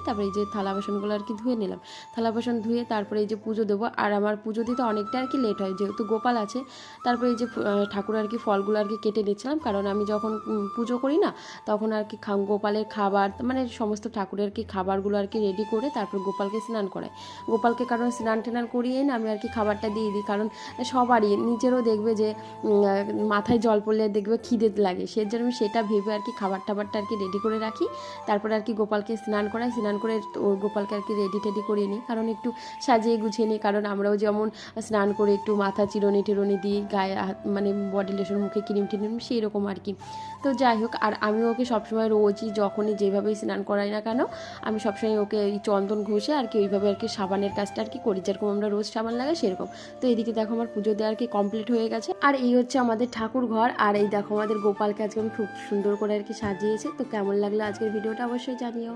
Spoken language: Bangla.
তারপরে এই যে থালা বাসনগুলো আর কি ধুয়ে নিলাম। থালা বাসন ধুয়ে তারপরে এই যে পুজো দেবো। আর আমার পুজো দিতে অনেকটা আর কি লেট হয়, যেহেতু গোপাল আছে। তারপরে এই যে ঠাকুর আর কি ফলগুলো আর কি কেটে নিচ্ছিলাম, কারণ আমি যখন পুজো করি না তখন আর কি গোপালের খাবার মানে সমস্ত ঠাকুরের আর কি খাবারগুলো আর কি রেডি করে তারপর গোপালকে স্নান করাই। গোপালকে কারণ স্নান টেনান করিয়ে না আমি আর কি খাবারটা দিয়ে দিই, কারণ সবারই নিজেরও দেখবে যে মাথায় জল পড়লে দেখবে খিদে লাগে, সেজন্য আমি সেটা ভেবে আর কি খাবার টাবারটা আর কি রেডি করে রাখি। তারপরে আর কি গোপালকে স্নান করাই, স্নান করে ওই গোপালকে আর কি রেডি টেডি করিয়ে নিই, কারণ একটু সাজিয়ে গুছিয়ে নিই। কারণ আমরাও যেমন স্নান করে একটু মাথা চিরুনি টিরুনি দিই, গায়ে মানে বডি লোশন, মুখে ক্রিম টিরিম সেই রকম আর কি। তো যাই হোক, আর আমি ওকে সবসময় রোজই যখনই যেভাবেই স্নান করাই না কেন আমি সবসময় ওকে এই চন্দন ঘষে আর কি ওইভাবে আর কি সাবানের কাজটা আর কি করি, যেরকম আমরা রোজ সাবান লাগাই সেরকম। তো এদিকে দেখো আমার পুজো দেওয়া আর কি কমপ্লিট হয়ে গেছে। আর এই হচ্ছে আমাদের ঠাকুর ঘর। আর এই দেখো আমাদের গোপালকে আজকে আমি খুব সুন্দর করে আর কি সাজিয়েছি। তো কেমন লাগলো আজকের ভিডিওটা অবশ্যই জানিও।